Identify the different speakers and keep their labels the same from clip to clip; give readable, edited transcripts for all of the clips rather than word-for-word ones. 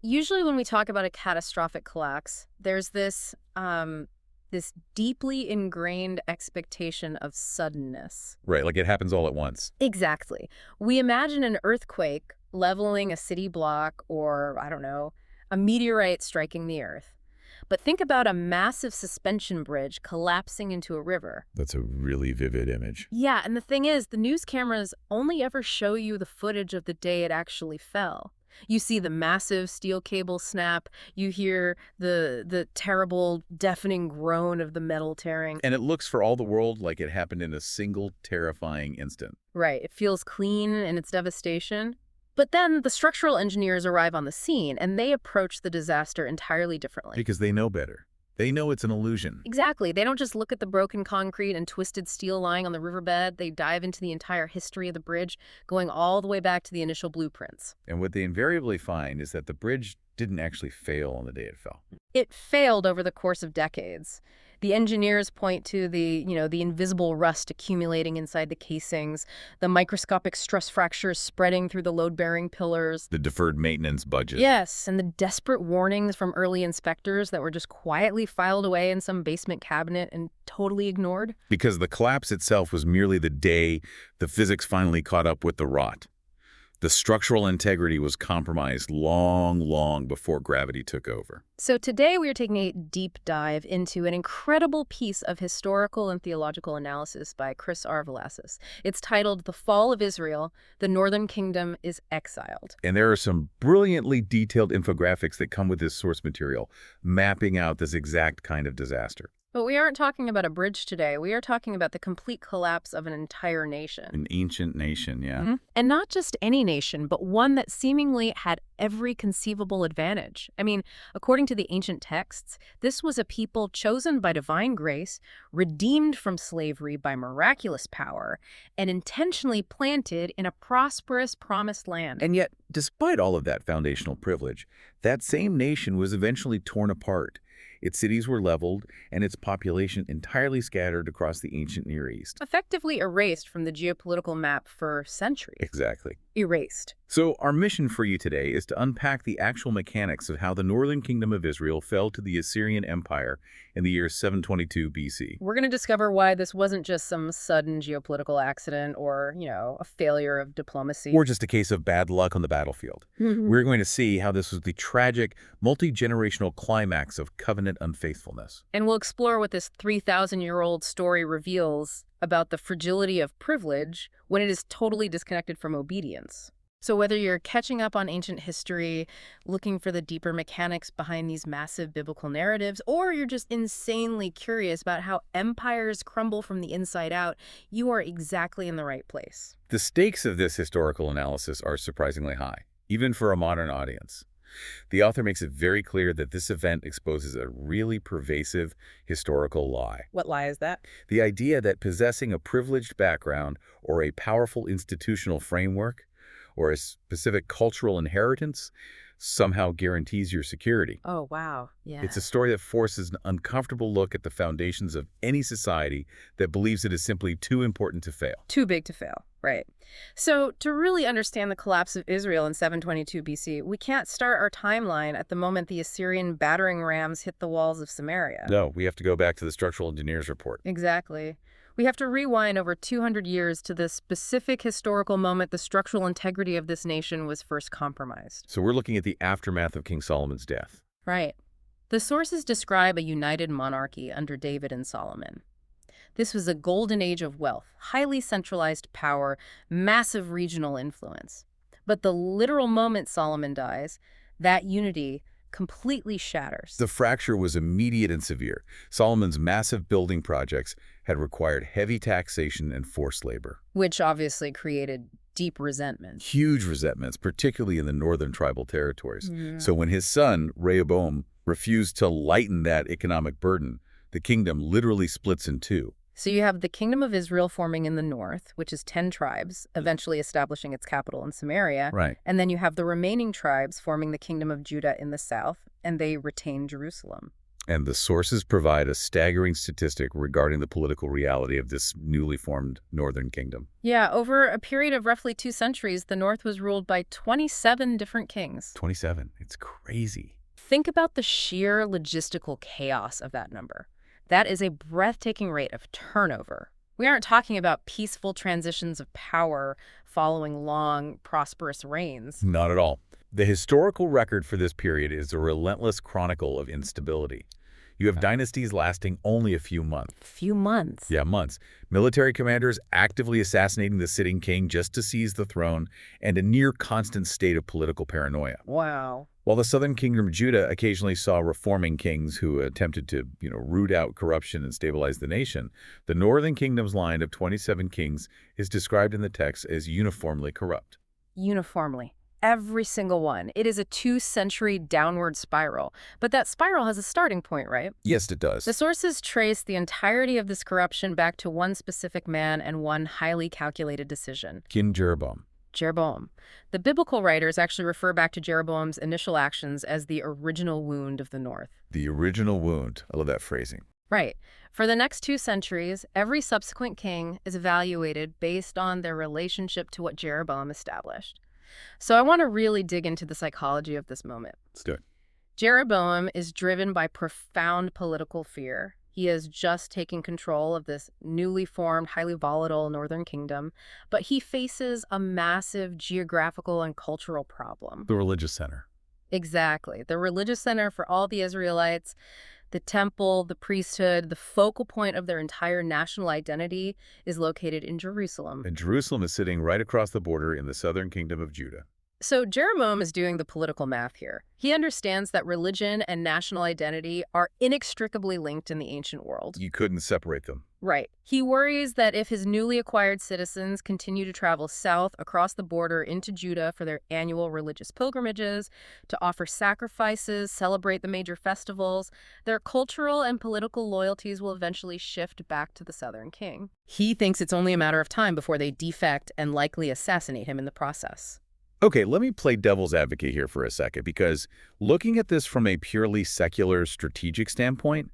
Speaker 1: Usually when we talk about a catastrophic collapse, there's this deeply ingrained expectation of suddenness.
Speaker 2: Right, like it happens all at once.
Speaker 1: Exactly. We imagine an earthquake leveling a city block or, I don't know, a meteorite striking the earth. But think about a massive suspension bridge collapsing into a river.
Speaker 2: That's a really vivid image.
Speaker 1: Yeah, and the thing is, the news cameras only ever show you the footage of the day it actually fell. You see the massive steel cable snap, you hear the terrible, deafening groan of the metal tearing.
Speaker 2: And it looks for all the world like it happened in a single terrifying instant.
Speaker 1: Right, it feels clean in its devastation. But then the structural engineers arrive on the scene, and they approach the disaster entirely differently.
Speaker 2: Because they know better. They know it's an illusion.
Speaker 1: Exactly. They don't just look at the broken concrete and twisted steel lying on the riverbed. They dive into the entire history of the bridge, going all the way back to the initial blueprints.
Speaker 2: And what they invariably find is that the bridge didn't actually fail on the day it fell.
Speaker 1: It failed over the course of decades. The engineers point to the invisible rust accumulating inside the casings, the microscopic stress fractures spreading through the load-bearing pillars.
Speaker 2: The deferred maintenance budget.
Speaker 1: Yes, and the desperate warnings from early inspectors that were just quietly filed away in some basement cabinet and totally ignored.
Speaker 2: Because the collapse itself was merely the day the physics finally caught up with the rot. The structural integrity was compromised long, long before gravity took over.
Speaker 1: So today we are taking a deep dive into an incredible piece of historical and theological analysis by Chris R. Velasquez. It's titled The Fall of Israel, the Northern Kingdom is Exiled.
Speaker 2: And there are some brilliantly detailed infographics that come with this source material, mapping out this exact kind of disaster.
Speaker 1: But we aren't talking about a bridge today. We are talking about the complete collapse of an entire nation.
Speaker 2: An ancient nation, yeah.
Speaker 1: Mm-hmm. And not just any nation, but one that seemingly had every conceivable advantage. I mean, according to the ancient texts, this was a people chosen by divine grace, redeemed from slavery by miraculous power, and intentionally planted in a prosperous promised land.
Speaker 2: And yet, despite all of that foundational privilege, that same nation was eventually torn apart. Its cities were leveled, and its population entirely scattered across the ancient Near East.
Speaker 1: Effectively erased from the geopolitical map for centuries.
Speaker 2: Exactly.
Speaker 1: Erased.
Speaker 2: So our mission for you today is to unpack the actual mechanics of how the northern kingdom of Israel fell to the Assyrian Empire in the year 722 BC.
Speaker 1: We're going to discover why this wasn't just some sudden geopolitical accident or, a failure of diplomacy.
Speaker 2: Or just a case of bad luck on the battlefield. We're going to see how this was the tragic, multi-generational climax of covenant unfaithfulness.
Speaker 1: And we'll explore what this 3,000-year-old story reveals about the fragility of privilege when it is totally disconnected from obedience. So whether you're catching up on ancient history, looking for the deeper mechanics behind these massive biblical narratives, or you're just insanely curious about how empires crumble from the inside out, you are exactly in the right place.
Speaker 2: The stakes of this historical analysis are surprisingly high, even for a modern audience. The author makes it very clear that this event exposes a really pervasive historical lie.
Speaker 1: What lie is that?
Speaker 2: The idea that possessing a privileged background or a powerful institutional framework or a specific cultural inheritance somehow guarantees your security.
Speaker 1: Oh, wow. Yeah.
Speaker 2: It's a story that forces an uncomfortable look at the foundations of any society that believes it is simply too important to fail.
Speaker 1: Too big to fail, right. So to really understand the collapse of Israel in 722 BC, we can't start our timeline at the moment the Assyrian battering rams hit the walls of Samaria.
Speaker 2: No, we have to go back to the structural engineers report.
Speaker 1: Exactly. We have to rewind over 200 years to the specific historical moment the structural integrity of this nation was first compromised.
Speaker 2: So we're looking at the aftermath of King Solomon's death.
Speaker 1: Right. The sources describe a united monarchy under David and Solomon. This was a golden age of wealth, highly centralized power, massive regional influence. But the literal moment Solomon dies, that unity completely shatters.
Speaker 2: The fracture was immediate and severe. Solomon's massive building projects had required heavy taxation and forced labor.
Speaker 1: Which obviously created deep resentment.
Speaker 2: Huge resentments, particularly in the northern tribal territories. So when his son, Rehoboam, refused to lighten that economic burden, the kingdom literally splits in two.
Speaker 1: So you have the Kingdom of Israel forming in the north, which is 10 tribes, eventually establishing its capital in Samaria.
Speaker 2: Right.
Speaker 1: And then you have the remaining tribes forming the Kingdom of Judah in the south, and they retain Jerusalem.
Speaker 2: And the sources provide a staggering statistic regarding the political reality of this newly formed northern kingdom.
Speaker 1: Yeah, over a period of roughly 2 centuries, the North was ruled by 27 different kings.
Speaker 2: 27. It's crazy.
Speaker 1: Think about the sheer logistical chaos of that number. That is a breathtaking rate of turnover. We aren't talking about peaceful transitions of power following long, prosperous reigns.
Speaker 2: Not at all. The historical record for this period is a relentless chronicle of instability. You have dynasties lasting only a few months.
Speaker 1: Few months.
Speaker 2: Yeah, months. Military commanders actively assassinating the sitting king just to seize the throne, and a near-constant state of political paranoia.
Speaker 1: Wow.
Speaker 2: While the southern kingdom of Judah occasionally saw reforming kings who attempted to, root out corruption and stabilize the nation, the northern kingdom's line of 27 kings is described in the text as uniformly corrupt.
Speaker 1: Uniformly. Every single one. It is a 2-century downward spiral. But that spiral has a starting point, right?
Speaker 2: Yes, it does.
Speaker 1: The sources trace the entirety of this corruption back to one specific man and one highly calculated decision.
Speaker 2: King Jeroboam.
Speaker 1: Jeroboam. The biblical writers actually refer back to Jeroboam's initial actions as the original wound of the North.
Speaker 2: The original wound. I love that phrasing.
Speaker 1: Right. For the next 2 centuries, every subsequent king is evaluated based on their relationship to what Jeroboam established. So I want to really dig into the psychology of this moment.
Speaker 2: Let's do it.
Speaker 1: Jeroboam is driven by profound political fear. He has just taken control of this newly formed, highly volatile northern kingdom, but he faces a massive geographical and cultural problem.
Speaker 2: The religious center.
Speaker 1: Exactly. The religious center for all the Israelites, the temple, the priesthood, the focal point of their entire national identity is located in Jerusalem.
Speaker 2: And Jerusalem is sitting right across the border in the southern kingdom of Judah.
Speaker 1: So Jeroboam is doing the political math here. He understands that religion and national identity are inextricably linked in the ancient world.
Speaker 2: You couldn't separate them.
Speaker 1: Right. He worries that if his newly acquired citizens continue to travel south across the border into Judah for their annual religious pilgrimages, to offer sacrifices, celebrate the major festivals, their cultural and political loyalties will eventually shift back to the southern king. He thinks it's only a matter of time before they defect and likely assassinate him in the process.
Speaker 2: Okay, let me play devil's advocate here for a second, because looking at this from a purely secular strategic standpoint,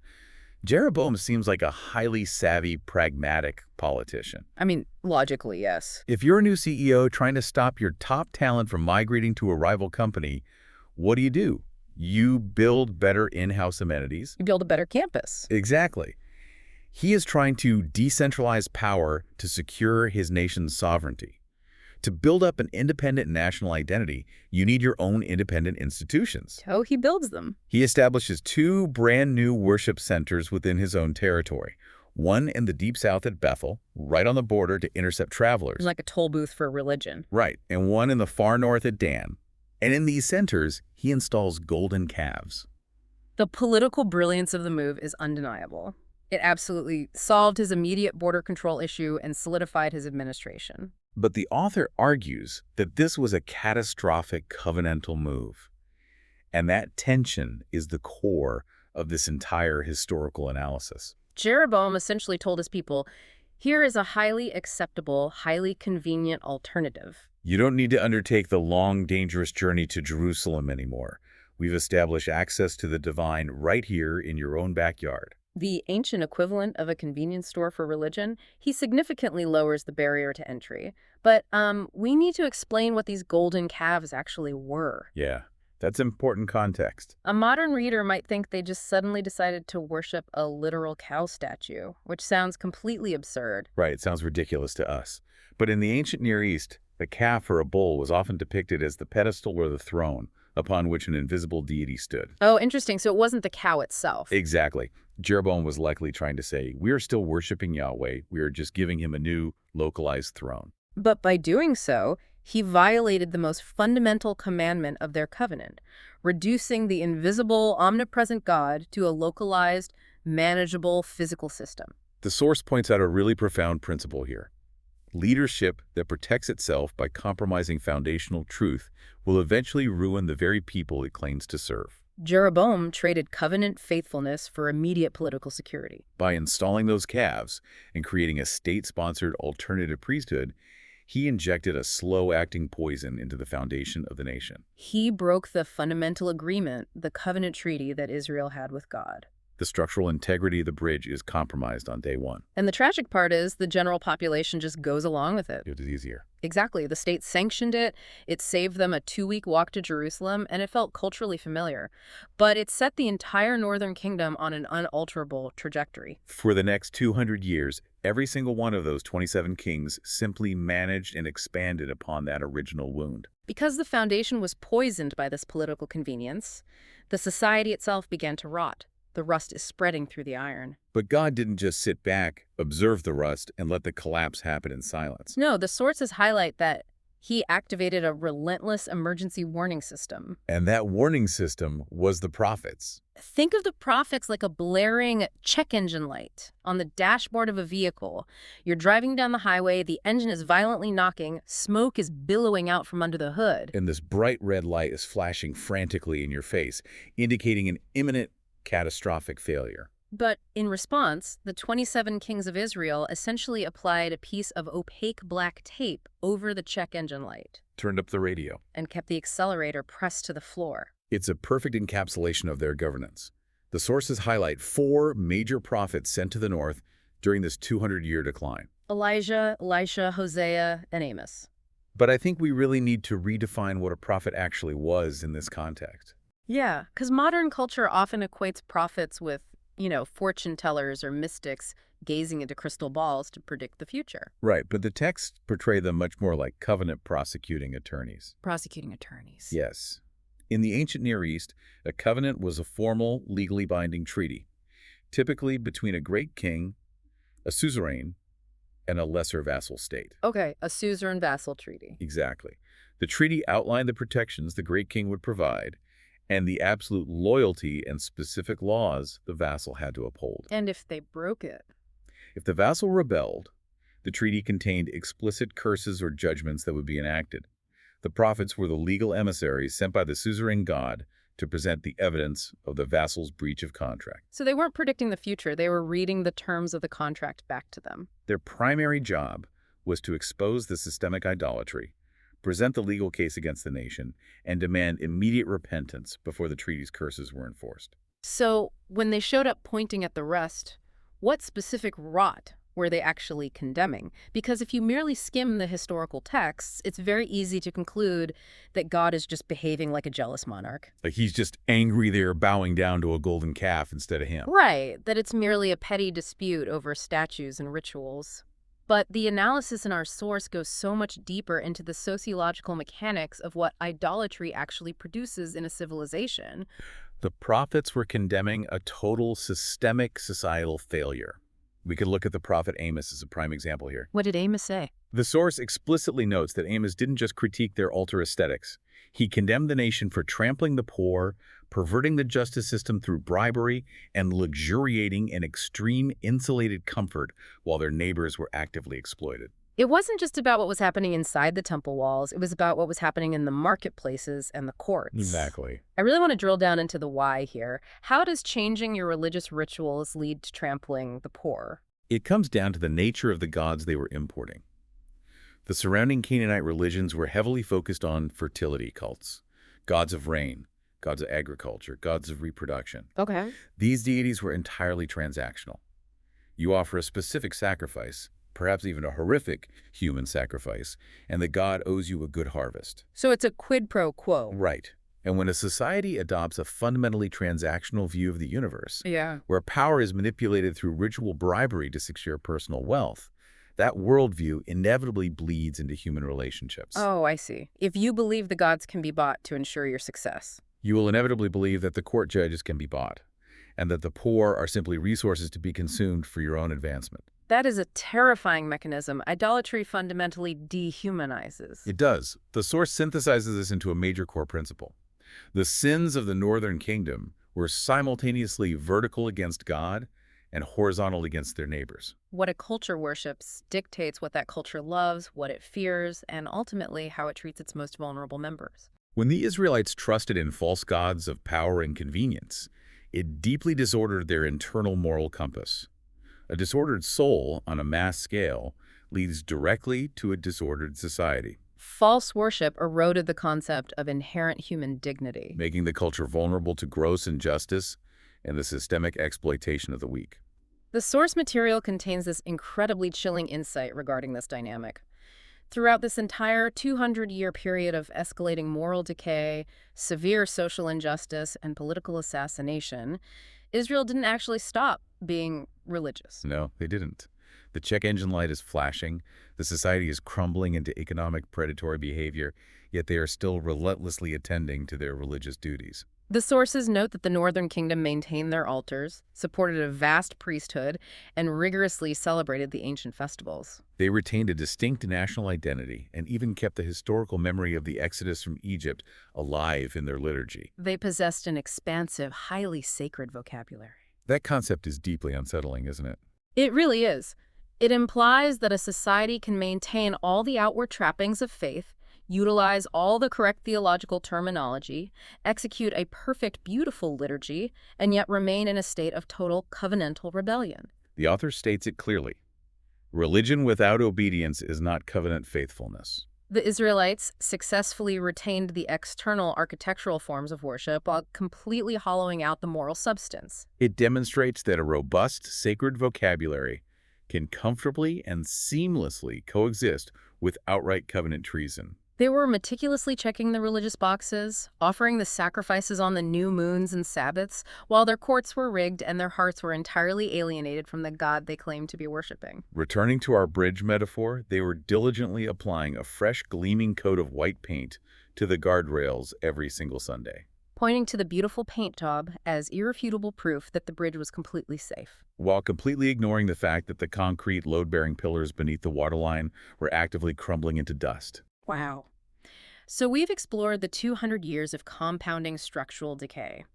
Speaker 2: Jeroboam seems like a highly savvy, pragmatic politician.
Speaker 1: I mean, logically, yes.
Speaker 2: If you're a new CEO trying to stop your top talent from migrating to a rival company, what do? You build better in-house amenities.
Speaker 1: You build a better campus.
Speaker 2: Exactly. He is trying to decentralize power to secure his nation's sovereignty. To build up an independent national identity, you need your own independent institutions.
Speaker 1: So he builds them.
Speaker 2: He establishes 2 brand new worship centers within his own territory. One in the deep south at Bethel, right on the border to intercept travelers.
Speaker 1: Like a toll booth for religion.
Speaker 2: Right, and one in the far north at Dan. And in these centers, he installs golden calves.
Speaker 1: The political brilliance of the move is undeniable. It absolutely solved his immediate border control issue and solidified his administration.
Speaker 2: But the author argues that this was a catastrophic covenantal move. And that tension is the core of this entire historical analysis.
Speaker 1: Jeroboam essentially told his people, here is a highly acceptable, highly convenient alternative.
Speaker 2: You don't need to undertake the long, dangerous journey to Jerusalem anymore. We've established access to the divine right here in your own backyard.
Speaker 1: The ancient equivalent of a convenience store for religion, he significantly lowers the barrier to entry. But we need to explain what these golden calves actually were.
Speaker 2: Yeah, that's important context.
Speaker 1: A modern reader might think they just suddenly decided to worship a literal cow statue, which sounds completely absurd.
Speaker 2: Right, it sounds ridiculous to us. But in the ancient Near East, the calf or a bull was often depicted as the pedestal or the throne upon which an invisible deity stood.
Speaker 1: Oh, interesting. So it wasn't the cow itself.
Speaker 2: Exactly. Jeroboam was likely trying to say, we are still worshiping Yahweh, we are just giving him a new, localized throne.
Speaker 1: But by doing so, he violated the most fundamental commandment of their covenant, reducing the invisible, omnipresent God to a localized, manageable physical system.
Speaker 2: The source points out a really profound principle here. Leadership that protects itself by compromising foundational truth will eventually ruin the very people it claims to serve.
Speaker 1: Jeroboam traded covenant faithfulness for immediate political security.
Speaker 2: By installing those calves and creating a state-sponsored alternative priesthood, he injected a slow-acting poison into the foundation of the nation.
Speaker 1: He broke the fundamental agreement, the covenant treaty that Israel had with God.
Speaker 2: The structural integrity of the bridge is compromised on day one.
Speaker 1: And the tragic part is the general population just goes along with it.
Speaker 2: It is easier.
Speaker 1: Exactly. The state sanctioned it saved them a 2-week walk to Jerusalem, and it felt culturally familiar. But it set the entire northern kingdom on an unalterable trajectory.
Speaker 2: For the next 200 years, every single one of those 27 kings simply managed and expanded upon that original wound.
Speaker 1: Because the foundation was poisoned by this political convenience, the society itself began to rot. The rust is spreading through the iron.
Speaker 2: But God didn't just sit back, observe the rust, and let the collapse happen in silence.
Speaker 1: No, the sources highlight that he activated a relentless emergency warning system.
Speaker 2: And that warning system was the prophets.
Speaker 1: Think of the prophets like a blaring check engine light on the dashboard of a vehicle. You're driving down the highway, the engine is violently knocking, smoke is billowing out from under the hood.
Speaker 2: And this bright red light is flashing frantically in your face, indicating an imminent catastrophic failure.
Speaker 1: But in response, the 27 kings of Israel essentially applied a piece of opaque black tape over the check engine light.
Speaker 2: Turned up the radio.
Speaker 1: And kept the accelerator pressed to the floor.
Speaker 2: It's a perfect encapsulation of their governance. The sources highlight 4 major prophets sent to the north during this 200-year decline.
Speaker 1: Elijah, Elisha, Hosea, and Amos.
Speaker 2: But I think we really need to redefine what a prophet actually was in this context.
Speaker 1: Yeah, because modern culture often equates prophets with, fortune tellers or mystics gazing into crystal balls to predict the future.
Speaker 2: Right, but the texts portray them much more like covenant prosecuting attorneys.
Speaker 1: Prosecuting attorneys.
Speaker 2: Yes. In the ancient Near East, a covenant was a formal, legally binding treaty, typically between a great king, a suzerain, and a lesser vassal state.
Speaker 1: Okay, a suzerain vassal treaty.
Speaker 2: Exactly. The treaty outlined the protections the great king would provide, and the absolute loyalty and specific laws the vassal had to uphold.
Speaker 1: And if they broke it?
Speaker 2: If the vassal rebelled, the treaty contained explicit curses or judgments that would be enacted. The prophets were the legal emissaries sent by the suzerain god to present the evidence of the vassal's breach of contract.
Speaker 1: So they weren't predicting the future, they were reading the terms of the contract back to them.
Speaker 2: Their primary job was to expose the systemic idolatry, present the legal case against the nation, and demand immediate repentance before the treaty's curses were enforced.
Speaker 1: So when they showed up pointing at the rust, what specific rot were they actually condemning? Because if you merely skim the historical texts, it's very easy to conclude that God is just behaving like a jealous monarch.
Speaker 2: Like he's just angry they're bowing down to a golden calf instead of him.
Speaker 1: Right, that it's merely a petty dispute over statues and rituals. But the analysis in our source goes so much deeper into the sociological mechanics of what idolatry actually produces in a civilization.
Speaker 2: The prophets were condemning a total systemic societal failure. We could look at the prophet Amos as a prime example here.
Speaker 1: What did Amos say?
Speaker 2: The source explicitly notes that Amos didn't just critique their altar aesthetics. He condemned the nation for trampling the poor, perverting the justice system through bribery, and luxuriating in extreme insulated comfort while their neighbors were actively exploited.
Speaker 1: It wasn't just about what was happening inside the temple walls. It was about what was happening in the marketplaces and the courts.
Speaker 2: Exactly.
Speaker 1: I really want to drill down into the why here. How does changing your religious rituals lead to trampling the poor?
Speaker 2: It comes down to the nature of the gods they were importing. The surrounding Canaanite religions were heavily focused on fertility cults, gods of rain, gods of agriculture, gods of reproduction.
Speaker 1: Okay.
Speaker 2: These deities were entirely transactional. You offer a specific sacrifice, perhaps even a horrific human sacrifice, and the god owes you a good harvest.
Speaker 1: So it's a quid pro quo.
Speaker 2: Right. And when a society adopts a fundamentally transactional view of the universe, where power is manipulated through ritual bribery to secure personal wealth, that worldview inevitably bleeds into human relationships.
Speaker 1: Oh, I see. If you believe the gods can be bought to ensure your success.
Speaker 2: You will inevitably believe that the court judges can be bought, and that the poor are simply resources to be consumed for your own advancement.
Speaker 1: That is a terrifying mechanism. Idolatry fundamentally dehumanizes.
Speaker 2: It does. The source synthesizes this into a major core principle. The sins of the northern kingdom were simultaneously vertical against God and horizontal against their neighbors.
Speaker 1: What a culture worships dictates what that culture loves, what it fears, and ultimately how it treats its most vulnerable members.
Speaker 2: When the Israelites trusted in false gods of power and convenience, it deeply disordered their internal moral compass. A disordered soul on a mass scale leads directly to a disordered society.
Speaker 1: False worship eroded the concept of inherent human dignity.
Speaker 2: Making the culture vulnerable to gross injustice and the systemic exploitation of the weak.
Speaker 1: The source material contains this incredibly chilling insight regarding this dynamic. Throughout this entire 200-year period of escalating moral decay, severe social injustice, and political assassination, Israel didn't actually stop being religious.
Speaker 2: No, they didn't. The check engine light is flashing, the society is crumbling into economic predatory behavior, yet they are still relentlessly attending to their religious duties.
Speaker 1: The sources note that the Northern Kingdom maintained their altars, supported a vast priesthood, and rigorously celebrated the ancient festivals.
Speaker 2: They retained a distinct national identity and even kept the historical memory of the Exodus from Egypt alive in their liturgy.
Speaker 1: They possessed an expansive, highly sacred vocabulary.
Speaker 2: That concept is deeply unsettling, isn't it?
Speaker 1: It really is. It implies that a society can maintain all the outward trappings of faith, utilize all the correct theological terminology, execute a perfect, beautiful liturgy, and yet remain in a state of total covenantal rebellion.
Speaker 2: The author states it clearly. Religion without obedience is not covenant faithfulness.
Speaker 1: The Israelites successfully retained the external architectural forms of worship while completely hollowing out the moral substance.
Speaker 2: It demonstrates that a robust, sacred vocabulary can comfortably and seamlessly coexist with outright covenant treason.
Speaker 1: They were meticulously checking the religious boxes, offering the sacrifices on the new moons and Sabbaths, while their courts were rigged and their hearts were entirely alienated from the God they claimed to be worshiping.
Speaker 2: Returning to our bridge metaphor, they were diligently applying a fresh, gleaming coat of white paint to the guardrails every single Sunday,
Speaker 1: pointing to the beautiful paint job as irrefutable proof that the bridge was completely safe.
Speaker 2: while completely ignoring the fact that the concrete load-bearing pillars beneath the waterline were actively crumbling into dust.
Speaker 1: Wow. So we've explored the 200 years of compounding structural decay.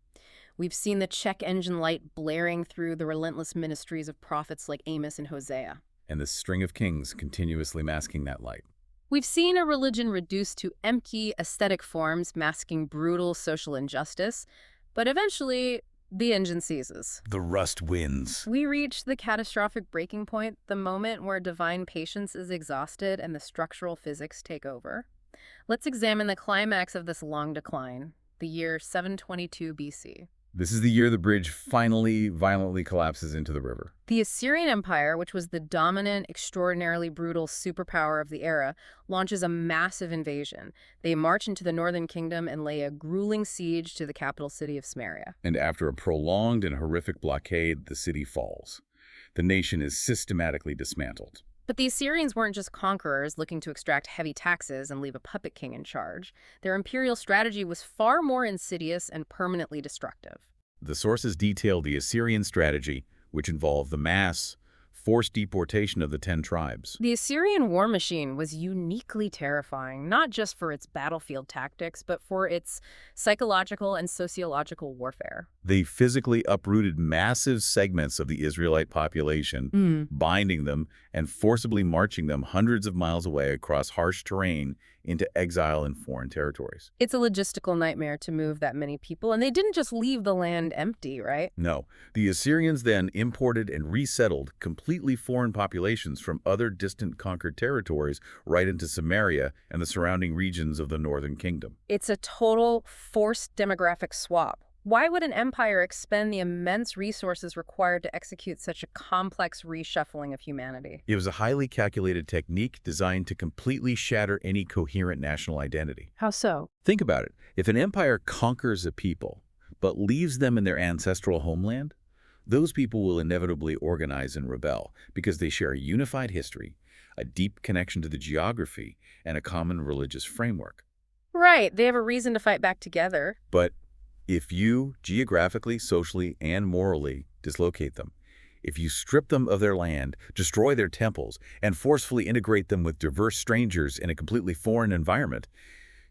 Speaker 1: We've seen the check engine light blaring through the relentless ministries of prophets like Amos and Hosea.
Speaker 2: And the string of kings continuously masking that light.
Speaker 1: We've seen a religion reduced to empty, aesthetic forms masking brutal social injustice, but eventually the engine seizes.
Speaker 2: The rust wins.
Speaker 1: We reach the catastrophic breaking point, the moment where divine patience is exhausted and the structural physics take over. Let's examine the climax of this long decline, the year 722 BC.
Speaker 2: This is the year the bridge finally violently collapses into the river.
Speaker 1: The Assyrian Empire, which was the dominant, extraordinarily brutal superpower of the era, launches a massive invasion. They march into the Northern Kingdom and lay a grueling siege to the capital city of Samaria.
Speaker 2: And after a prolonged and horrific blockade, the city falls. The nation is systematically dismantled.
Speaker 1: But the Assyrians weren't just conquerors looking to extract heavy taxes and leave a puppet king in charge. Their imperial strategy was far more insidious and permanently destructive.
Speaker 2: The sources detail the Assyrian strategy, which involved the mass, forced deportation of the 10 tribes.
Speaker 1: The Assyrian war machine was uniquely terrifying, not just for its battlefield tactics, but for its psychological and sociological warfare.
Speaker 2: They physically uprooted massive segments of the Israelite population, binding them and forcibly marching them hundreds of miles away across harsh terrain into exile in foreign territories.
Speaker 1: It's a logistical nightmare to move that many people, and they didn't just leave the land empty, right?
Speaker 2: No, the Assyrians then imported and resettled completely foreign populations from other distant conquered territories right into Samaria and the surrounding regions of the Northern Kingdom.
Speaker 1: It's a total forced demographic swap. Why would an empire expend the immense resources required to execute such a complex reshuffling of humanity?
Speaker 2: It was a highly calculated technique designed to completely shatter any coherent national identity.
Speaker 1: How so?
Speaker 2: Think about it. If an empire conquers a people, but leaves them in their ancestral homeland, those people will inevitably organize and rebel because they share a unified history, a deep connection to the geography, and a common religious framework.
Speaker 1: Right, they have a reason to fight back together.
Speaker 2: But if you geographically, socially, and morally dislocate them, if you strip them of their land, destroy their temples, and forcefully integrate them with diverse strangers in a completely foreign environment,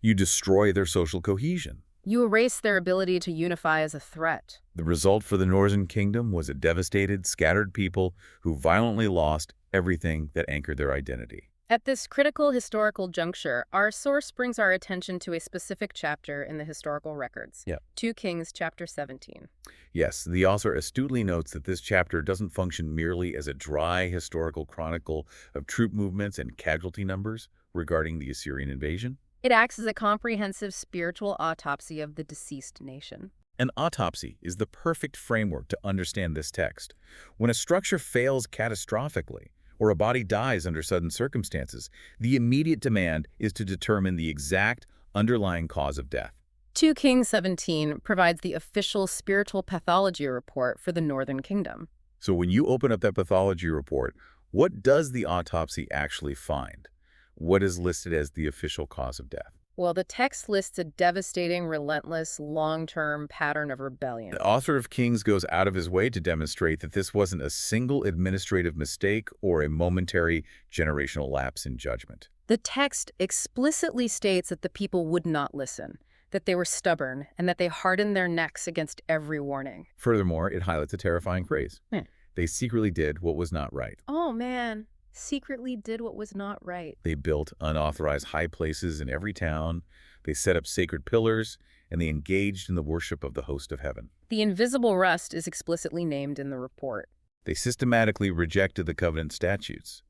Speaker 2: you destroy their social cohesion.
Speaker 1: You erase their ability to unify as a threat.
Speaker 2: The result for the Northern Kingdom was a devastated, scattered people who violently lost everything that anchored their identity.
Speaker 1: At this critical historical juncture, our source brings our attention to a specific chapter in the historical records. 2 Kings chapter 17.
Speaker 2: Yes, the author astutely notes that this chapter doesn't function merely as a dry historical chronicle of troop movements and casualty numbers regarding the Assyrian invasion.
Speaker 1: It acts as a comprehensive spiritual autopsy of the deceased nation.
Speaker 2: An autopsy is the perfect framework to understand this text. When a structure fails catastrophically, or a body dies under sudden circumstances, the immediate demand is to determine the exact underlying cause of death.
Speaker 1: 2 Kings 17 provides the official spiritual pathology report for the Northern Kingdom.
Speaker 2: So when you open up that pathology report, what does the autopsy actually find? What is listed as the official cause of death?
Speaker 1: Well, the text lists a devastating, relentless, long-term pattern of rebellion.
Speaker 2: The author of Kings goes out of his way to demonstrate that this wasn't a single administrative mistake or a momentary generational lapse in judgment.
Speaker 1: The text explicitly states that the people would not listen, that they were stubborn, and that they hardened their necks against every warning.
Speaker 2: Furthermore, it highlights a terrifying phrase.
Speaker 1: Hmm.
Speaker 2: They secretly did what was not right.
Speaker 1: Oh, man. Secretly did what was not right.
Speaker 2: They built unauthorized high places in every town. They set up sacred pillars, and they engaged in the worship of the host of heaven.
Speaker 1: The invisible rust is explicitly named in the report.
Speaker 2: They systematically rejected the covenant statutes.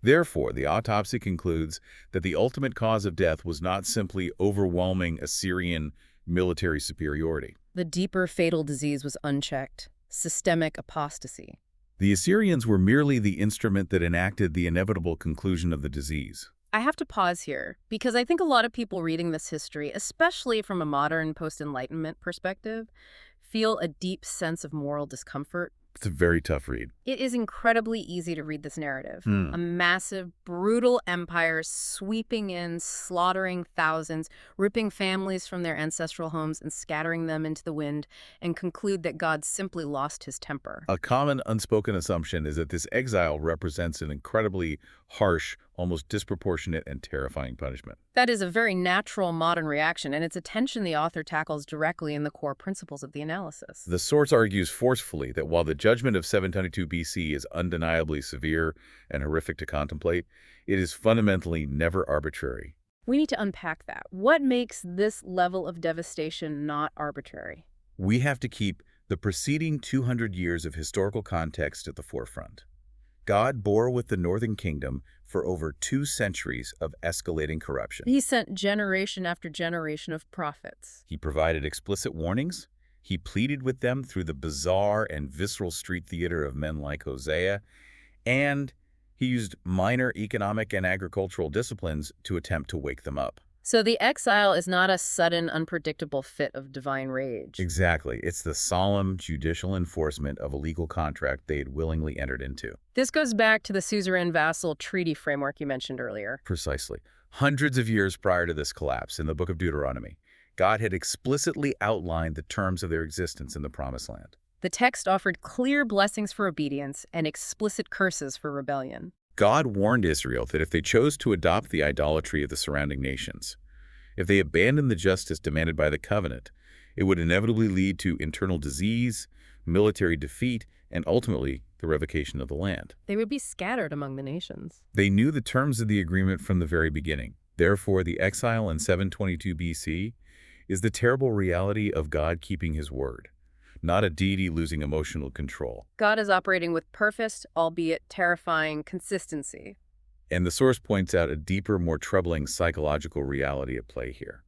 Speaker 2: Therefore, the autopsy concludes that the ultimate cause of death was not simply overwhelming Assyrian military superiority.
Speaker 1: The deeper fatal disease was unchecked: systemic apostasy.
Speaker 2: The Assyrians were merely the instrument that enacted the inevitable conclusion of the disease.
Speaker 1: I have to pause here, because I think a lot of people reading this history, especially from a modern post-Enlightenment perspective, feel a deep sense of moral discomfort.
Speaker 2: It's a very tough read.
Speaker 1: It is incredibly easy to read this narrative.
Speaker 2: Hmm.
Speaker 1: A massive, brutal empire sweeping in, slaughtering thousands, ripping families from their ancestral homes and scattering them into the wind, and conclude that God simply lost his temper.
Speaker 2: A common unspoken assumption is that this exile represents an incredibly harsh, almost disproportionate and terrifying punishment.
Speaker 1: That is a very natural modern reaction, and it's a tension the author tackles directly in the core principles of the analysis.
Speaker 2: The source argues forcefully that while the judgment of 722 BC is undeniably severe and horrific to contemplate, it is fundamentally never arbitrary.
Speaker 1: We need to unpack that. What makes this level of devastation not arbitrary?
Speaker 2: We have to keep the preceding 200 years of historical context at the forefront. God bore with the Northern Kingdom for over 2 centuries of escalating corruption.
Speaker 1: He sent generation after generation of prophets.
Speaker 2: He provided explicit warnings. He pleaded with them through the bizarre and visceral street theater of men like Hosea, and he used minor economic and agricultural disciplines to attempt to wake them up.
Speaker 1: So the exile is not a sudden, unpredictable fit of divine rage.
Speaker 2: Exactly. It's the solemn judicial enforcement of a legal contract they had willingly entered into.
Speaker 1: This goes back to the suzerain-vassal treaty framework you mentioned earlier.
Speaker 2: Precisely. Hundreds of years prior to this collapse, in the book of Deuteronomy, God had explicitly outlined the terms of their existence in the Promised Land.
Speaker 1: The text offered clear blessings for obedience and explicit curses for rebellion.
Speaker 2: God warned Israel that if they chose to adopt the idolatry of the surrounding nations, if they abandoned the justice demanded by the covenant, it would inevitably lead to internal disease, military defeat, and ultimately the revocation of the land.
Speaker 1: They would be scattered among the nations.
Speaker 2: They knew the terms of the agreement from the very beginning. Therefore, the exile in 722 BC is the terrible reality of God keeping his word, not a deity losing emotional control.
Speaker 1: God is operating with perfect, albeit terrifying, consistency.
Speaker 2: And the source points out a deeper, more troubling psychological reality at play here.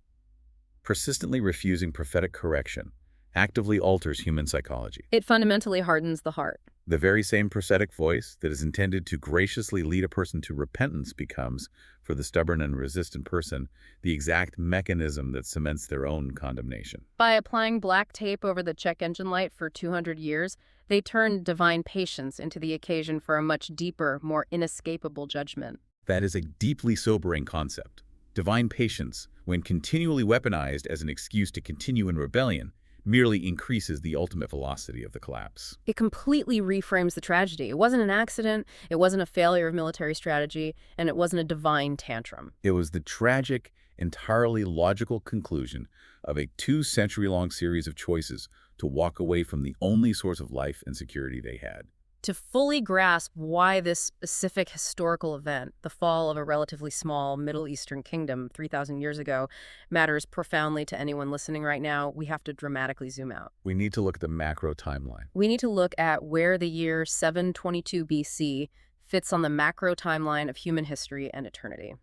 Speaker 2: Persistently refusing prophetic correction actively alters human psychology.
Speaker 1: It fundamentally hardens the heart.
Speaker 2: The very same prophetic voice that is intended to graciously lead a person to repentance becomes, for the stubborn and resistant person, the exact mechanism that cements their own condemnation.
Speaker 1: By applying black tape over the check engine light for 200 years, they turned divine patience into the occasion for a much deeper, more inescapable judgment.
Speaker 2: That is a deeply sobering concept. Divine patience, when continually weaponized as an excuse to continue in rebellion, merely increases the ultimate velocity of the collapse.
Speaker 1: It completely reframes the tragedy. It wasn't an accident, it wasn't a failure of military strategy, and it wasn't a divine tantrum.
Speaker 2: It was the tragic, entirely logical conclusion of a 2-century-long series of choices to walk away from the only source of life and security they had.
Speaker 1: To fully grasp why this specific historical event, the fall of a relatively small Middle Eastern kingdom 3,000 years ago, matters profoundly to anyone listening right now, we have to dramatically zoom out.
Speaker 2: We need to look at the macro timeline.
Speaker 1: We need to look at where the year 722 BC fits on the macro timeline of human history and eternity.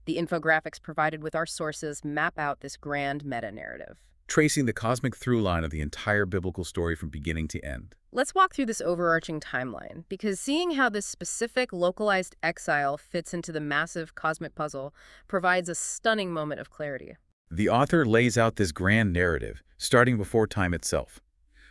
Speaker 1: The infographics provided with our sources map out this grand meta-narrative.
Speaker 2: tracing the cosmic through line of the entire biblical story from beginning to end.
Speaker 1: Let's walk through this overarching timeline, because seeing how this specific localized exile fits into the massive cosmic puzzle provides a stunning moment of clarity.
Speaker 2: The author lays out this grand narrative, starting before time itself.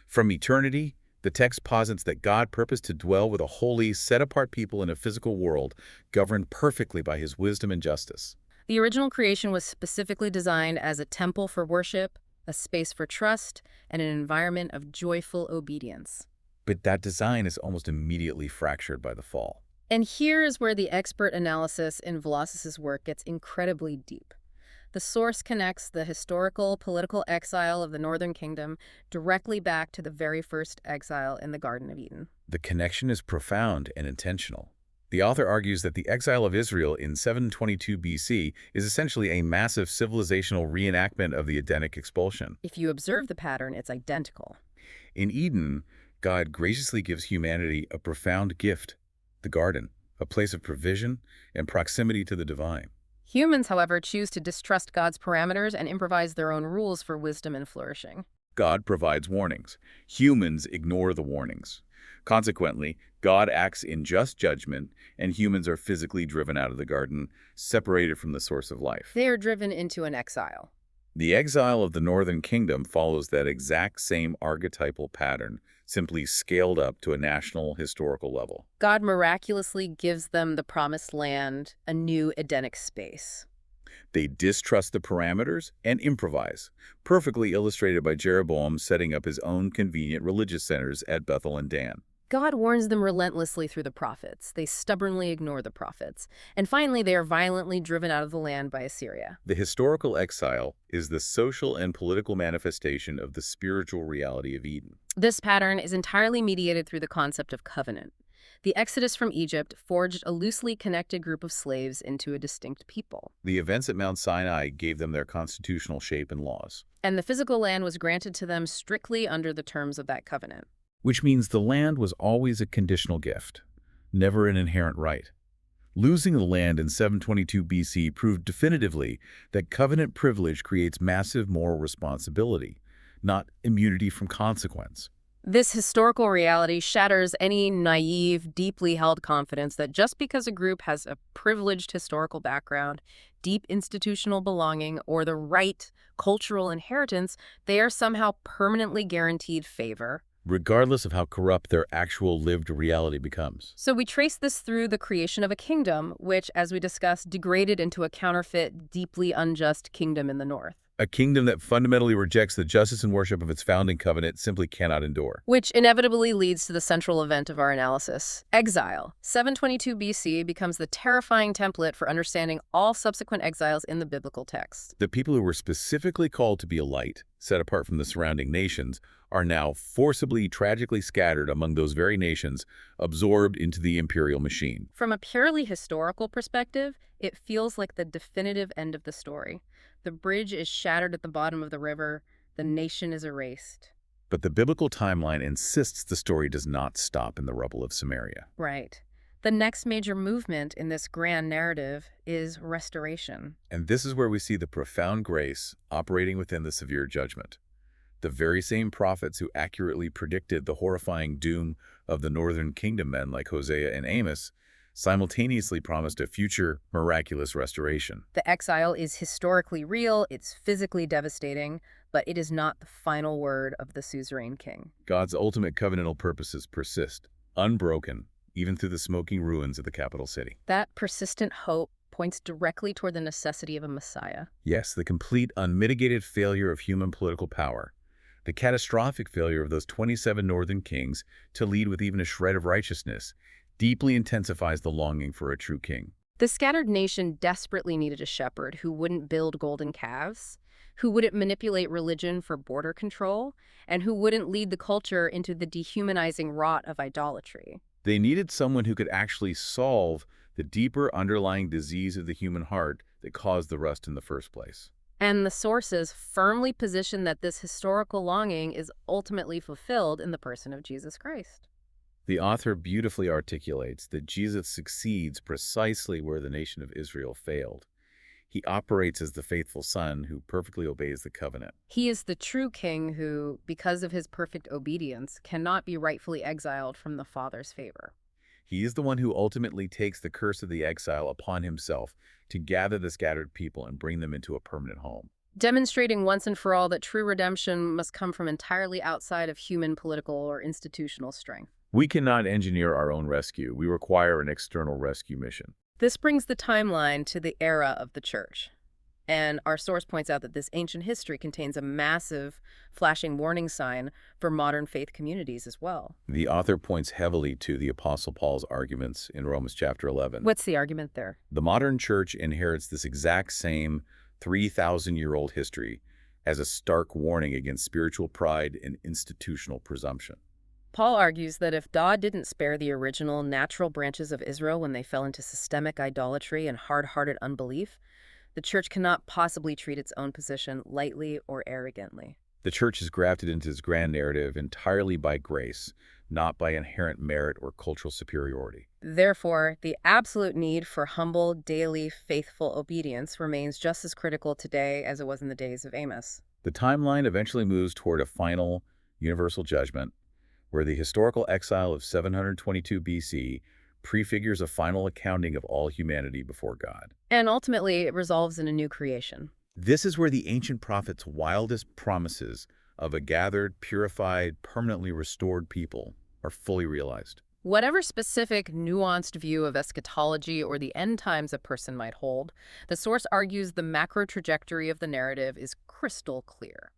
Speaker 2: From eternity, the text posits that God purposed to dwell with a holy, set-apart people in a physical world, governed perfectly by his wisdom and justice.
Speaker 1: The original creation was specifically designed as a temple for worship, a space for trust, and an environment of joyful obedience.
Speaker 2: But that design is almost immediately fractured by the fall.
Speaker 1: And here is where the expert analysis in Velazquez's work gets incredibly deep. The source connects the historical, political exile of the Northern Kingdom directly back to the very first exile in the Garden of Eden.
Speaker 2: The connection is profound and intentional. The author argues that the exile of Israel in 722 BC is essentially a massive civilizational reenactment of the Edenic expulsion.
Speaker 1: If you observe the pattern, it's identical.
Speaker 2: In Eden, God graciously gives humanity a profound gift, the garden, a place of provision and proximity to the divine.
Speaker 1: Humans, however, choose to distrust God's parameters and improvise their own rules for wisdom and flourishing.
Speaker 2: God provides warnings. Humans ignore the warnings. Consequently, God acts in just judgment, and humans are physically driven out of the garden, separated from the source of life.
Speaker 1: They are driven into an exile.
Speaker 2: The exile of the Northern Kingdom follows that exact same archetypal pattern, simply scaled up to a national historical level.
Speaker 1: God miraculously gives them the promised land, a new Edenic space.
Speaker 2: They distrust the parameters and improvise, perfectly illustrated by Jeroboam setting up his own convenient religious centers at Bethel and Dan.
Speaker 1: God warns them relentlessly through the prophets. They stubbornly ignore the prophets. And finally, they are violently driven out of the land by Assyria.
Speaker 2: The historical exile is the social and political manifestation of the spiritual reality of Eden.
Speaker 1: This pattern is entirely mediated through the concept of covenant. The exodus from Egypt forged a loosely connected group of slaves into a distinct people.
Speaker 2: The events at Mount Sinai gave them their constitutional shape and laws.
Speaker 1: And the physical land was granted to them strictly under the terms of that covenant.
Speaker 2: Which means the land was always a conditional gift, never an inherent right. Losing the land in 722 BC proved definitively that covenant privilege creates massive moral responsibility, not immunity from consequence.
Speaker 1: This historical reality shatters any naive, deeply held confidence that just because a group has a privileged historical background, deep institutional belonging, or the right cultural inheritance, they are somehow permanently guaranteed favor,
Speaker 2: regardless of how corrupt their actual lived reality becomes.
Speaker 1: So we trace this through the creation of a kingdom, which, as we discussed, degraded into a counterfeit, deeply unjust kingdom in the north.
Speaker 2: A kingdom that fundamentally rejects the justice and worship of its founding covenant simply cannot endure.
Speaker 1: Which inevitably leads to the central event of our analysis. Exile. 722 BC becomes the terrifying template for understanding all subsequent exiles in the biblical text.
Speaker 2: The people who were specifically called to be a light, set apart from the surrounding nations, are now forcibly, tragically scattered among those very nations, absorbed into the imperial machine.
Speaker 1: From a purely historical perspective, it feels like the definitive end of the story. The bridge is shattered at the bottom of the river. The nation is erased.
Speaker 2: But the biblical timeline insists the story does not stop in the rubble of Samaria.
Speaker 1: Right. The next major movement in this grand narrative is restoration.
Speaker 2: And this is where we see the profound grace operating within the severe judgment. The very same prophets who accurately predicted the horrifying doom of the northern kingdom men like Hosea and Amos simultaneously promised a future miraculous restoration.
Speaker 1: The exile is historically real, it's physically devastating, but it is not the final word of the suzerain king.
Speaker 2: God's ultimate covenantal purposes persist, unbroken, even through the smoking ruins of the capital city.
Speaker 1: That persistent hope points directly toward the necessity of a Messiah.
Speaker 2: Yes, the complete, unmitigated failure of human political power, the catastrophic failure of those 27 northern kings to lead with even a shred of righteousness, deeply intensifies the longing for a true king.
Speaker 1: The scattered nation desperately needed a shepherd who wouldn't build golden calves, who wouldn't manipulate religion for border control, and who wouldn't lead the culture into the dehumanizing rot of idolatry.
Speaker 2: They needed someone who could actually solve the deeper underlying disease of the human heart that caused the rust in the first place.
Speaker 1: And the sources firmly position that this historical longing is ultimately fulfilled in the person of Jesus Christ.
Speaker 2: The author beautifully articulates that Jesus succeeds precisely where the nation of Israel failed. He operates as the faithful son who perfectly obeys the covenant.
Speaker 1: He is the true king who, because of his perfect obedience, cannot be rightfully exiled from the Father's favor.
Speaker 2: He is the one who ultimately takes the curse of the exile upon himself to gather the scattered people and bring them into a permanent home.
Speaker 1: Demonstrating once and for all that true redemption must come from entirely outside of human political or institutional strength.
Speaker 2: We cannot engineer our own rescue. We require an external rescue mission.
Speaker 1: This brings the timeline to the era of the church. And our source points out that this ancient history contains a massive, flashing warning sign for modern faith communities as well.
Speaker 2: The author points heavily to the Apostle Paul's arguments in Romans chapter 11.
Speaker 1: What's the argument there?
Speaker 2: The modern church inherits this exact same 3,000-year-old history as a stark warning against spiritual pride and institutional presumption.
Speaker 1: Paul argues that if God didn't spare the original natural branches of Israel when they fell into systemic idolatry and hard-hearted unbelief, the church cannot possibly treat its own position lightly or arrogantly.
Speaker 2: The church is grafted into this grand narrative entirely by grace, not by inherent merit or cultural superiority.
Speaker 1: Therefore, the absolute need for humble, daily, faithful obedience remains just as critical today as it was in the days of Amos.
Speaker 2: The timeline eventually moves toward a final, universal judgment, where the historical exile of 722 BC prefigures a final accounting of all humanity before God.
Speaker 1: And ultimately, it resolves in a new creation.
Speaker 2: This is where the ancient prophets' wildest promises of a gathered, purified, permanently restored people are fully realized.
Speaker 1: Whatever specific, nuanced view of eschatology or the end times a person might hold, the source argues the macro trajectory of the narrative is crystal clear.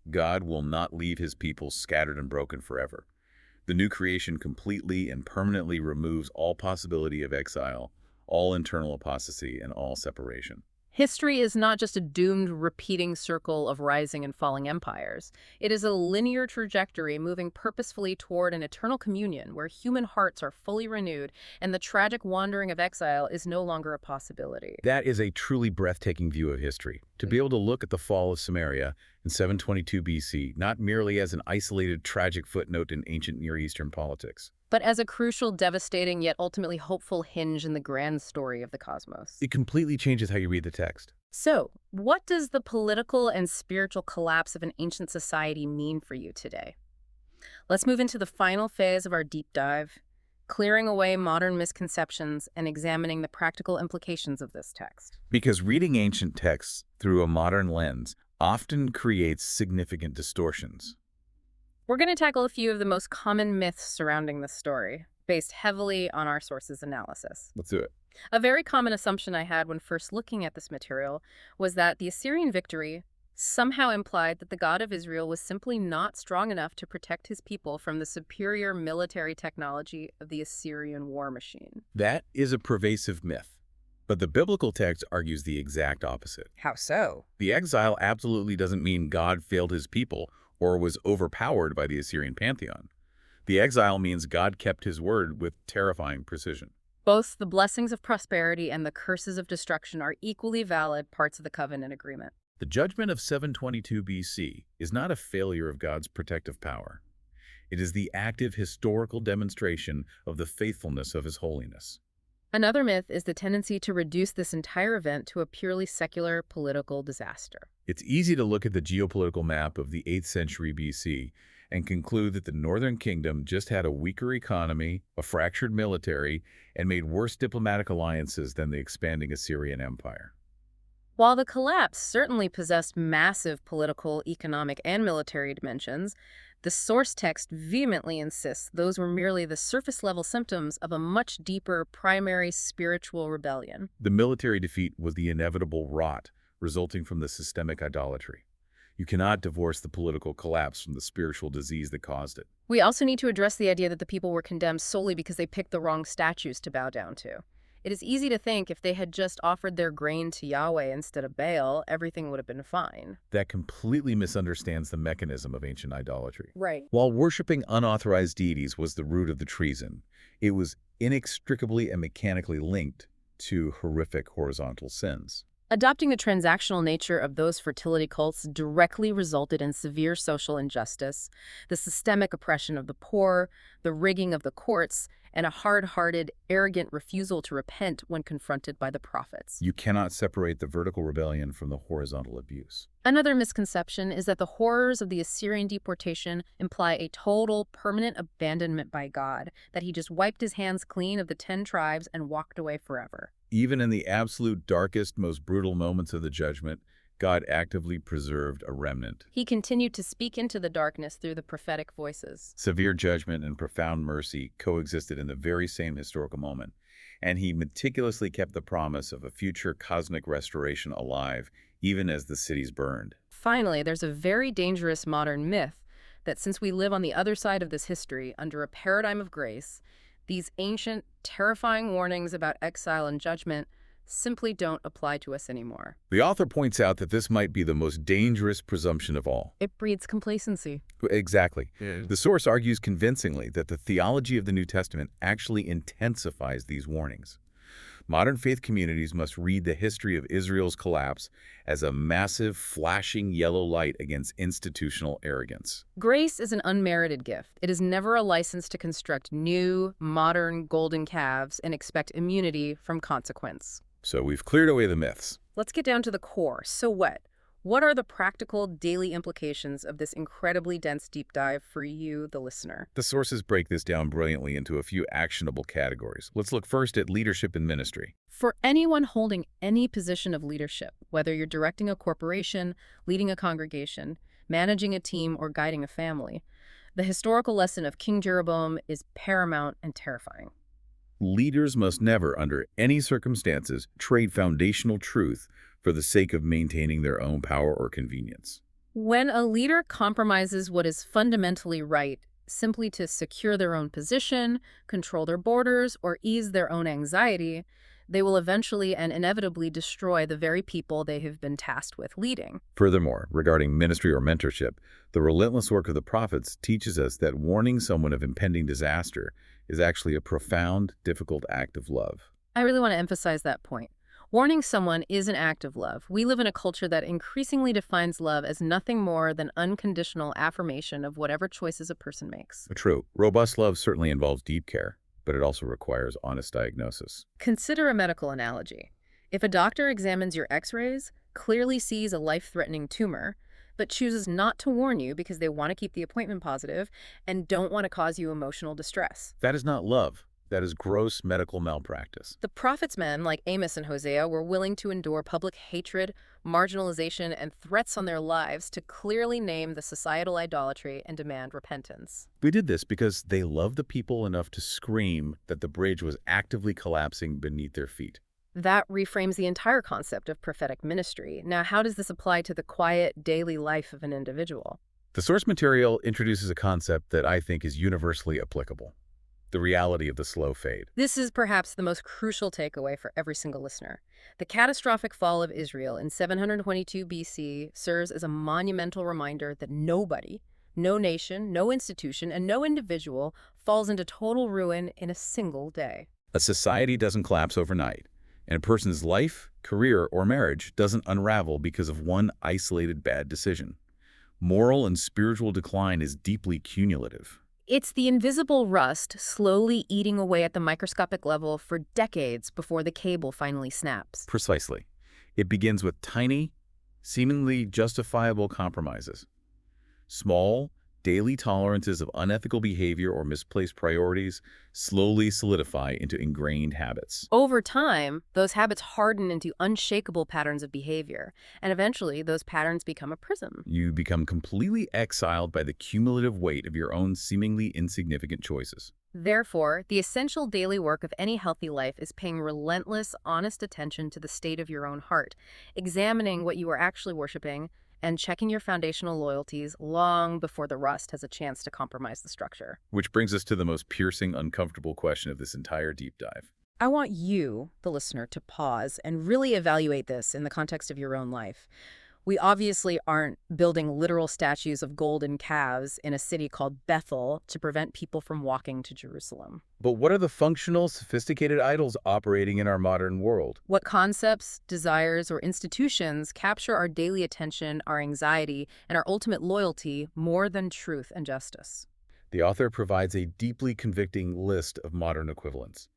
Speaker 2: God will not leave his people scattered and broken forever. The new creation completely and permanently removes all possibility of exile, all internal apostasy, and all separation.
Speaker 1: History is not just a doomed, repeating circle of rising and falling empires. It is a linear trajectory moving purposefully toward an eternal communion where human hearts are fully renewed and the tragic wandering of exile is no longer a possibility.
Speaker 2: That is a truly breathtaking view of history. To be able to look at the fall of Samaria in 722 BC, not merely as an isolated, tragic footnote in ancient Near Eastern politics,
Speaker 1: but as a crucial, devastating, yet ultimately hopeful hinge in the grand story of the cosmos.
Speaker 2: it completely changes how you read the text.
Speaker 1: So, what does the political and spiritual collapse of an ancient society mean for you today? Let's move into the final phase of our deep dive, clearing away modern misconceptions and examining the practical implications of this text.
Speaker 2: Because reading ancient texts through a modern lens often creates significant distortions.
Speaker 1: We're going to tackle a few of the most common myths surrounding this story, based heavily on our sources' analysis.
Speaker 2: Let's do it.
Speaker 1: A very common assumption I had when first looking at this material was that the Assyrian victory somehow implied that the God of Israel was simply not strong enough to protect his people from the superior military technology of the Assyrian war machine.
Speaker 2: That is a pervasive myth. But the biblical text argues the exact opposite.
Speaker 1: How so?
Speaker 2: The exile absolutely doesn't mean God failed his people or was overpowered by the Assyrian pantheon. The exile means God kept his word with terrifying precision.
Speaker 1: Both the blessings of prosperity and the curses of destruction are equally valid parts of the covenant agreement.
Speaker 2: The judgment of 722 BC is not a failure of God's protective power. It is the active historical demonstration of the faithfulness of his holiness.
Speaker 1: Another myth is the tendency to reduce this entire event to a purely secular political disaster.
Speaker 2: It's easy to look at the geopolitical map of the 8th century BC and conclude that the northern kingdom just had a weaker economy, a fractured military, and made worse diplomatic alliances than the expanding Assyrian Empire.
Speaker 1: While the collapse certainly possessed massive political, economic, and military dimensions, the source text vehemently insists those were merely the surface-level symptoms of a much deeper primary spiritual rebellion.
Speaker 2: The military defeat was the inevitable rot resulting from the systemic idolatry. You cannot divorce the political collapse from the spiritual disease that caused it.
Speaker 1: We also need to address the idea that the people were condemned solely because they picked the wrong statues to bow down to. It is easy to think if they had just offered their grain to Yahweh instead of Baal, everything would have been fine.
Speaker 2: That completely misunderstands the mechanism of ancient idolatry.
Speaker 1: Right.
Speaker 2: While worshiping unauthorized deities was the root of the treason, it was inextricably and mechanically linked to horrific horizontal sins.
Speaker 1: Adopting the transactional nature of those fertility cults directly resulted in severe social injustice, the systemic oppression of the poor, the rigging of the courts, and a hard-hearted, arrogant refusal to repent when confronted by the prophets.
Speaker 2: You cannot separate the vertical rebellion from the horizontal abuse.
Speaker 1: Another misconception is that the horrors of the Assyrian deportation imply a total, permanent abandonment by God, that he just wiped his hands clean of the 10 tribes and walked away forever.
Speaker 2: Even in the absolute darkest, most brutal moments of the judgment, God actively preserved a remnant.
Speaker 1: He continued to speak into the darkness through the prophetic voices.
Speaker 2: Severe judgment and profound mercy coexisted in the very same historical moment, and he meticulously kept the promise of a future cosmic restoration alive, even as the cities burned.
Speaker 1: Finally, there's a very dangerous modern myth that since we live on the other side of this history, under a paradigm of grace, these ancient, terrifying warnings about exile and judgment simply don't apply to us anymore.
Speaker 2: The author points out that this might be the most dangerous presumption of all.
Speaker 1: It breeds complacency.
Speaker 2: Exactly. The source argues convincingly that the theology of the New Testament actually intensifies these warnings. Modern faith communities must read the history of Israel's collapse as a massive, flashing yellow light against institutional arrogance.
Speaker 1: Grace is an unmerited gift. It is never a license to construct new, modern, golden calves and expect immunity from consequence.
Speaker 2: So we've cleared away the myths.
Speaker 1: Let's get down to the core. So what? What are the practical daily implications of this incredibly dense deep dive for you, the listener?
Speaker 2: The sources break this down brilliantly into a few actionable categories. Let's look first at leadership and ministry.
Speaker 1: For anyone holding any position of leadership, whether you're directing a corporation, leading a congregation, managing a team, or guiding a family, the historical lesson of King Jeroboam is paramount and terrifying.
Speaker 2: Leaders must never, under any circumstances, trade foundational truth for the sake of maintaining their own power or convenience.
Speaker 1: When a leader compromises what is fundamentally right simply to secure their own position, control their borders, or ease their own anxiety, they will eventually and inevitably destroy the very people they have been tasked with leading.
Speaker 2: Furthermore, regarding ministry or mentorship, the relentless work of the prophets teaches us that warning someone of impending disaster is actually a profound, difficult act of love.
Speaker 1: I really want to emphasize that point. Warning someone is an act of love. We live in a culture that increasingly defines love as nothing more than unconditional affirmation of whatever choices a person makes.
Speaker 2: True, robust love certainly involves deep care, but it also requires honest diagnosis.
Speaker 1: Consider a medical analogy. If a doctor examines your x-rays, clearly sees a life-threatening tumor, but chooses not to warn you because they want to keep the appointment positive and don't want to cause you emotional distress.
Speaker 2: That is not love. That is gross medical malpractice.
Speaker 1: The prophets' men, like Amos and Hosea, were willing to endure public hatred, marginalization, and threats on their lives to clearly name the societal idolatry and demand repentance.
Speaker 2: They did this because they loved the people enough to scream that the bridge was actively collapsing beneath their feet.
Speaker 1: That reframes the entire concept of prophetic ministry. Now, how does this apply to the quiet, daily life of an individual?
Speaker 2: The source material introduces a concept that I think is universally applicable: the reality of the slow fade.
Speaker 1: This is perhaps the most crucial takeaway for every single listener. The catastrophic fall of Israel in 722 BC serves as a monumental reminder that nobody, no nation, no institution, and no individual falls into total ruin in a single day.
Speaker 2: A society doesn't collapse overnight, and a person's life, career, or marriage doesn't unravel because of one isolated bad decision. Moral and spiritual decline is deeply cumulative.
Speaker 1: It's the invisible rust slowly eating away at the microscopic level for decades before the cable finally snaps.
Speaker 2: Precisely. It begins with tiny, seemingly justifiable compromises. Small, daily tolerances of unethical behavior or misplaced priorities slowly solidify into ingrained habits.
Speaker 1: Over time, those habits harden into unshakable patterns of behavior, and eventually those patterns become a prism.
Speaker 2: You become completely exiled by the cumulative weight of your own seemingly insignificant choices.
Speaker 1: Therefore, the essential daily work of any healthy life is paying relentless, honest attention to the state of your own heart, examining what you are actually worshiping, and checking your foundational loyalties long before the rust has a chance to compromise the structure.
Speaker 2: Which brings us to the most piercing, uncomfortable question of this entire deep dive.
Speaker 1: I want you, the listener, to pause and really evaluate this in the context of your own life. We obviously aren't building literal statues of golden calves in a city called Bethel to prevent people from walking to Jerusalem.
Speaker 2: But what are the functional, sophisticated idols operating in our modern world?
Speaker 1: What concepts, desires, or institutions capture our daily attention, our anxiety, and our ultimate loyalty more than truth and justice?
Speaker 2: The author provides a deeply convicting list of modern equivalents.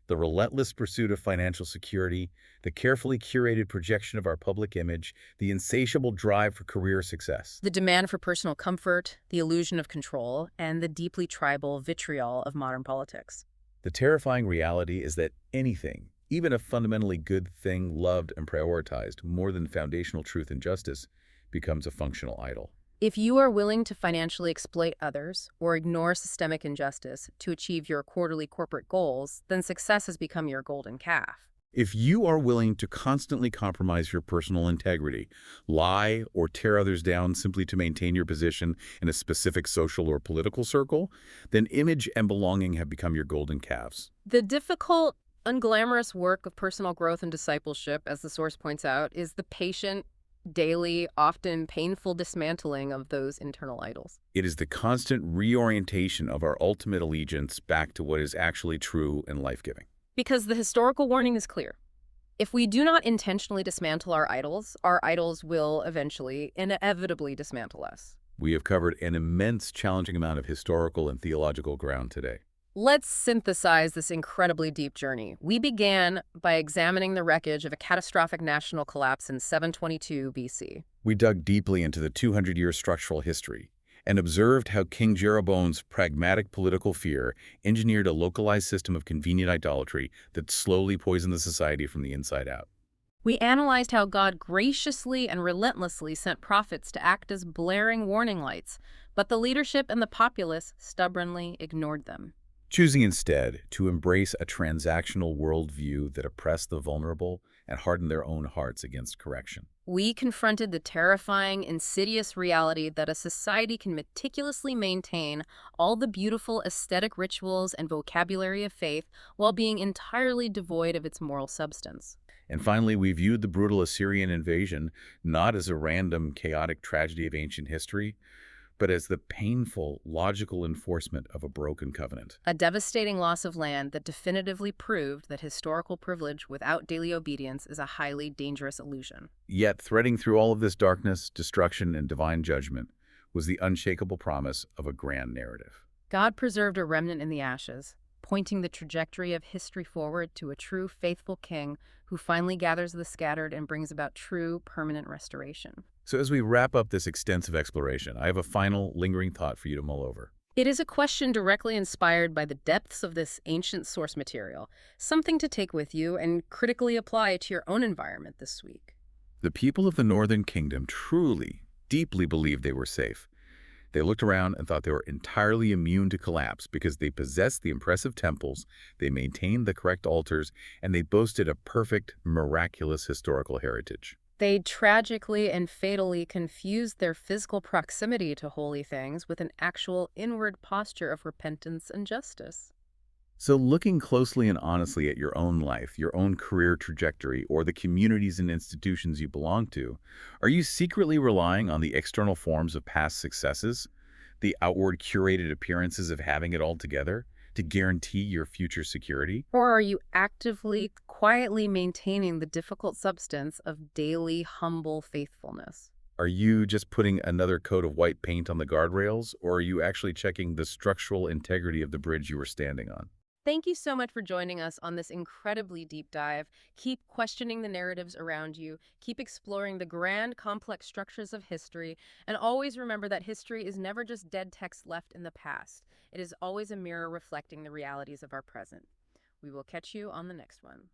Speaker 2: The relentless pursuit of financial security, the carefully curated projection of our public image, the insatiable drive for career success.
Speaker 1: The demand for personal comfort, the illusion of control, and the deeply tribal vitriol of modern politics.
Speaker 2: The terrifying reality is that anything, even a fundamentally good thing loved and prioritized more than foundational truth and justice, becomes a functional idol.
Speaker 1: If you are willing to financially exploit others or ignore systemic injustice to achieve your quarterly corporate goals, then success has become your golden calf.
Speaker 2: If you are willing to constantly compromise your personal integrity, lie or tear others down simply to maintain your position in a specific social or political circle, then image and belonging have become your golden calves.
Speaker 1: The difficult, unglamorous work of personal growth and discipleship, as the source points out, is the patient, daily, often painful dismantling of those internal idols.
Speaker 2: It is the constant reorientation of our ultimate allegiance back to what is actually true and life-giving.
Speaker 1: Because the historical warning is clear. If we do not intentionally dismantle our idols will eventually, inevitably dismantle us.
Speaker 2: We have covered an immense, challenging amount of historical and theological ground today.
Speaker 1: Let's synthesize this incredibly deep journey. We began by examining the wreckage of a catastrophic national collapse in 722 BC.
Speaker 2: We dug deeply into the 200-year structural history and observed how King Jeroboam's pragmatic political fear engineered a localized system of convenient idolatry that slowly poisoned the society from the inside out.
Speaker 1: We analyzed how God graciously and relentlessly sent prophets to act as blaring warning lights, but the leadership and the populace stubbornly ignored them,
Speaker 2: Choosing instead to embrace a transactional worldview that oppressed the vulnerable and hardened their own hearts against correction.
Speaker 1: we confronted the terrifying, insidious reality that a society can meticulously maintain all the beautiful aesthetic rituals and vocabulary of faith while being entirely devoid of its moral substance.
Speaker 2: And finally, we viewed the brutal Assyrian invasion not as a random, chaotic tragedy of ancient history, but as the painful, logical enforcement of a broken covenant.
Speaker 1: A devastating loss of land that definitively proved that historical privilege without daily obedience is a highly dangerous illusion.
Speaker 2: Yet, threading through all of this darkness, destruction, and divine judgment was the unshakable promise of a grand narrative.
Speaker 1: God preserved a remnant in the ashes, pointing the trajectory of history forward to a true, faithful king who finally gathers the scattered and brings about true, permanent restoration.
Speaker 2: So as we wrap up this extensive exploration, I have a final, lingering thought for you to mull over.
Speaker 1: It is a question directly inspired by the depths of this ancient source material, something to take with you and critically apply to your own environment this week.
Speaker 2: The people of the Northern Kingdom truly, deeply believed they were safe. They looked around and thought they were entirely immune to collapse because they possessed the impressive temples, they maintained the correct altars, and they boasted a perfect, miraculous historical heritage.
Speaker 1: They tragically and fatally confused their physical proximity to holy things with an actual inward posture of repentance and justice.
Speaker 2: So looking closely and honestly at your own life, your own career trajectory, or the communities and institutions you belong to, are you secretly relying on the external forms of past successes, the outward curated appearances of having it all together, to guarantee your future security?
Speaker 1: Or are you actively, quietly maintaining the difficult substance of daily, humble faithfulness?
Speaker 2: Are you just putting another coat of white paint on the guardrails, or are you actually checking the structural integrity of the bridge you were standing on?
Speaker 1: Thank you so much for joining us on this incredibly deep dive. Keep questioning the narratives around you, keep exploring the grand, complex structures of history, and always remember that history is never just dead text left in the past. It is always a mirror reflecting the realities of our present. We will catch you on the next one.